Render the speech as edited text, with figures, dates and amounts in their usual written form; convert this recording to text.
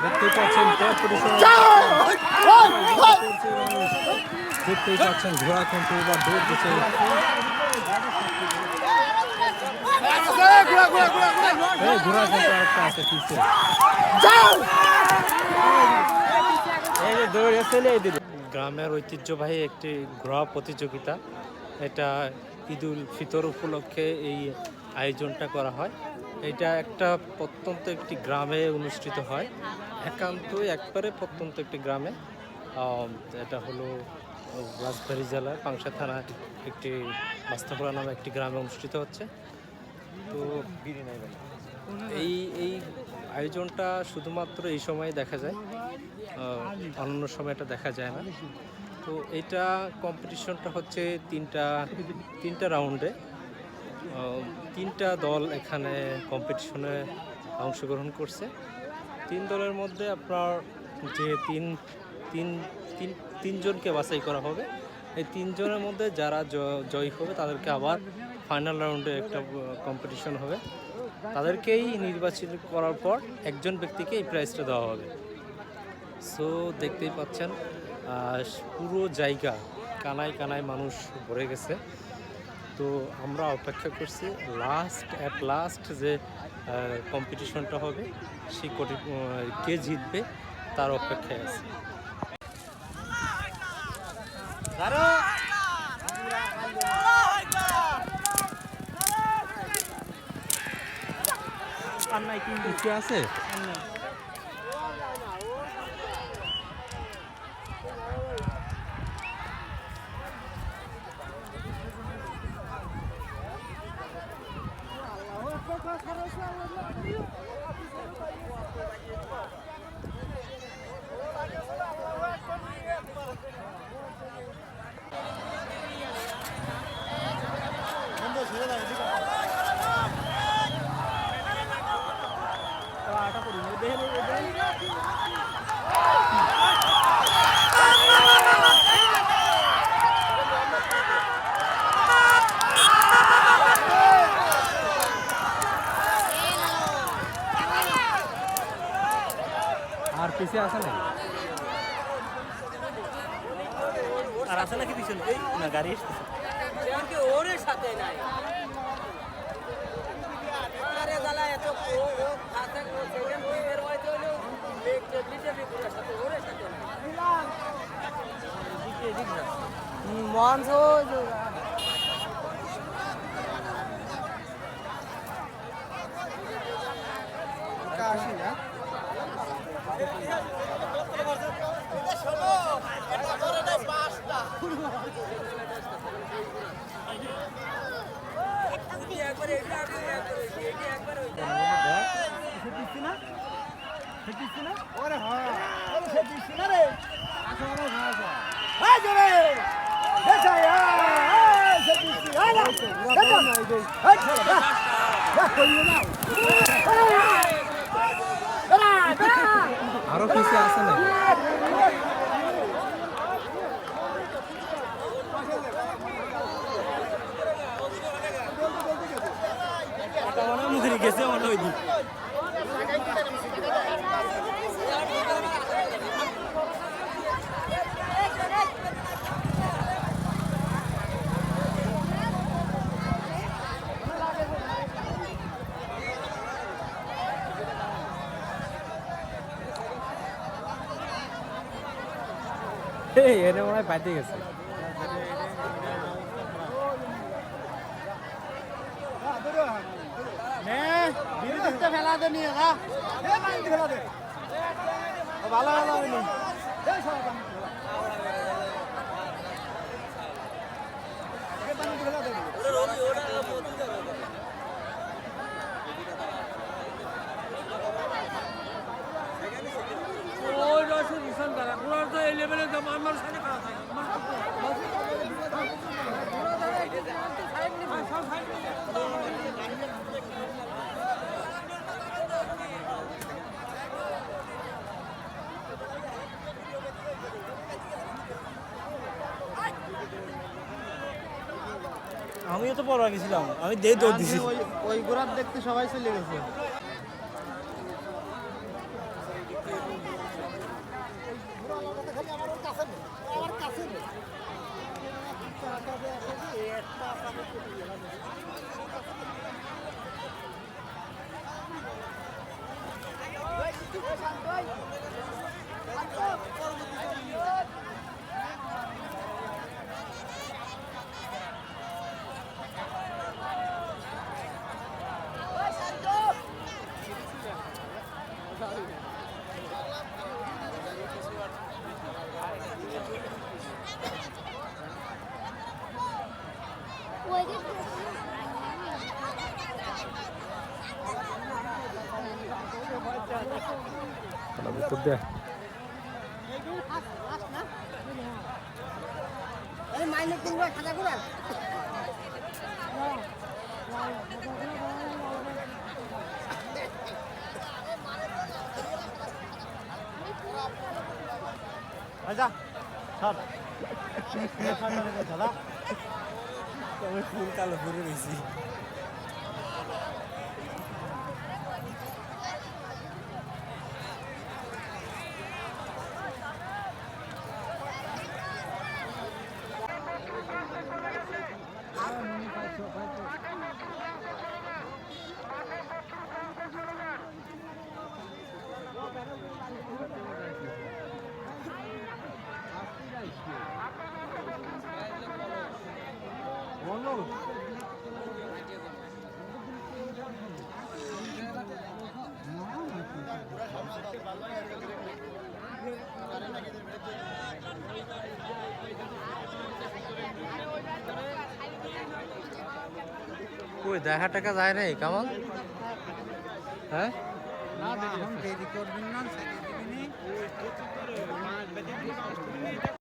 দেখতেই পাচ্ছেন দেখতেই পাচ্ছেন ঘোড়া কিন্তু এবার দৌড় দিচ্ছে। ঘোড়া কিন্তু আরেকটা আছে পিছে। গ্রামের ঐতিহ্যবাহী একটি ঘোড়া প্রতিযোগিতা, এটা ঈদুল ফিতর উপলক্ষে এই আয়োজনটা করা হয়। এটা একটা প্রত্যন্ত একটি গ্রামে অনুষ্ঠিত হয়, একান্তই একবারে প্রত্যন্ত একটি গ্রামে। এটা হলো রাজবাড়ী জেলার পাংশা থানার একটি বাস্তাপুরা নামে একটি গ্রামে অনুষ্ঠিত হচ্ছে। তো এই এই আয়োজনটা শুধুমাত্র এই সময় দেখা যায়, অন্য সময় এটা দেখা যায় না। তো এটা কম্পিটিশনটা হচ্ছে তিনটা রাউন্ডে, তিনটা দল এখানে কম্পিটিশনে অংশগ্রহণ করছে। তিন দলের মধ্যে আপনার যে তিনজনকে বাছাই করা হবে, এই তিনজনের মধ্যে যারা জয়ী হবে তাদেরকে আবার ফাইনাল রাউন্ডে একটা কম্পিটিশন হবে, তাদেরকেই নির্বাচিত করার পর একজন ব্যক্তিকে এই প্রাইজটা দেওয়া হবে। সো দেখতেই পাচ্ছেন পুরো জায়গা কানায় কানায় মানুষ ভরে গেছে। তো আমরা অপেক্ষা করছি লাস্ট যে কম্পিটিশনটা হবে সেই কে জিতবে তার অপেক্ষায় আছে। কি আছে আর পিছিয়ে আছে নাকি? আর আছে নাকি পিছনে? না, গাড়ি এসেছে ওর সাথে নাই। আরে গালা এত ও হাতে ও সেকেন্ড এর হয় তো লিটে সাথে ওর সাথে নাই। দিকে না মনসো কাশি না আরো পিছিয়ে আছে নাকি? মুখে গেছে আমার ওই দিক এনে মনে হয় বাইতে গেছে। ফেলা দে নিয়ে ফেলা দে ভালো ভালো হয়নি। এই লেভেলে আমার সাথে খারাপ থাকে। আমিও তো পড়া গেছিলাম, আমি দৌড় দিছি। ওই ঘোড়ার দেখতে সবাই চলে গেছে। ভিতর দিয়ে ফুল কালো ঘুরে রয়েছি। কই দেখা টাকা যায় নাই কেমন? হ্যাঁ না দেরি করবেন না।